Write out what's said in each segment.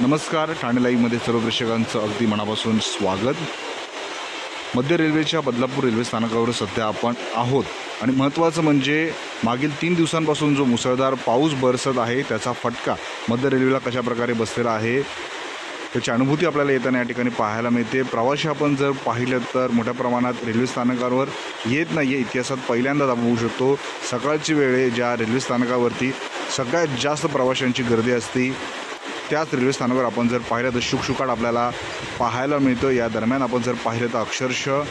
नमस्कार, ठाणे लाईव्हमध्ये सर्व प्रेक्षकांचं अगदी मनापासून स्वागत। मध्य रेल्वेच्या बदलापूर रेल्वे स्थानकावर सध्या आपण आहोत आणि महत्त्वाचं म्हणजे मागील 3 दिवसांपासून जो मुसळधार पाऊस बरसत आहे त्याचा फटका मध्य रेल्वेला कशा प्रकारे बसलेला आहे त्याची अनुभूती आपल्याला येताना या ठिकाणी पाहायला मिळते। प्रवासी आपण जर पाहिलं तर मोठ्या प्रमाणात रेल्वे स्थानकावर येत नाही आहे। इतिहासात पहिल्यांदाच आपण बघू शकतो सकाळची वेळ ज्या रेल्वे स्थानकावरती सगळ्यात जास्त प्रवाशांची गर्दी असते त्याच रेल्वे स्थानकावर आपण जर पाहिलं तर शुकशुकाट आपल्याला पाहायला मिळतो। या दरम्यान आपण जर पाहिलं तर अक्षरशः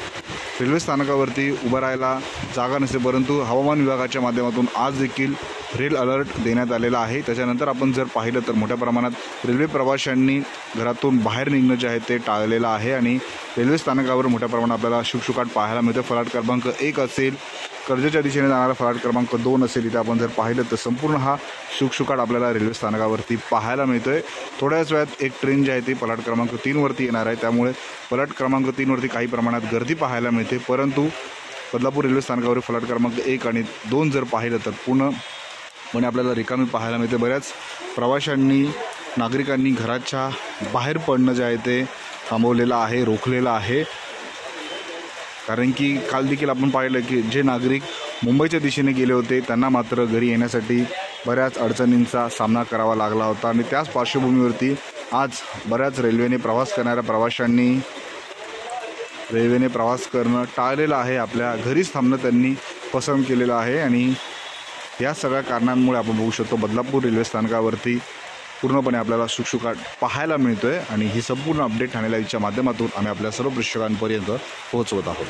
रेल्वे स्थानकावरती उभं राहायला जागा नसते, परंतु हवामान विभागाच्या माध्यमातून आज देखील रेड अलर्ट देण्यात आलेला आहे। त्याच्यानंतर आपण जर पाहिलं तर मोठ्या प्रमाणात रेल्वे प्रवाशांनी घरातून बाहेर निघणं जे आहे ते टाळलेलं आहे आणि रेल्वे स्थानकावर मोठ्या प्रमाणात आपल्याला शुकशुकाट पाहायला मिळतो। फलाट क्रमांक 1 असेल, कर्जतच्या दिशेने जाणारा फलाट क्रमांक 2 असेल, इथे आपण जर पाहिलं तर संपूर्ण हा शुकशुकाट आपल्याला रेल्वे स्थानकावरती पाहायला मिळतोय। थोड्याच वेळात एक ट्रेन जी आहे ती फलाट क्रमांक 3 वरती येणार आहे, त्यामुळे फलाट क्रमांक 3 वरती काही प्रमाणात गर्दी पाहायला मिळते। परंतु बदलापूर रेल्वे स्थानकावर फलाट क्रमांक 1 आणि 2 जर पाहिलं तर पूर्णपणे आपल्याला रिकामी पाहायला मिळते। बऱ्याच प्रवाशांनी नागरिकांनी घराच्या बाहेर पडणं जे आहे ते थांबवलेलं आहे, रोखलेलं आहे। कारण की काल देखील आपण पाहिलं की जे नागरिक मुंबईच्या दिशेने गेले होते त्यांना मात्र घरी येण्यासाठी बऱ्याच अडचणींचा सामना करावा लागला होता आणि त्याच पार्श्वभूमीवरती आज बऱ्याच रेल्वेने प्रवास करणाऱ्या प्रवाशांनी रेल्वेने प्रवास करणं टाळलेलं आहे, आपल्या घरीच थांबणं त्यांनी पसंत केलेलं आहे। आणि या सगळ्या कारणांमुळे आपण बघू शकतो बदलापूर रेल्वे स्थानकावरती पूर्णपणे आपल्याला शुकशुकाट पाहायला मिळतोय आणि ही संपूर्ण अपडेट ठाणे लाईव्हच्या माध्यमातून आम्ही आपल्या सर्व प्रेक्षकांपर्यंत पोहोचवत आहोत।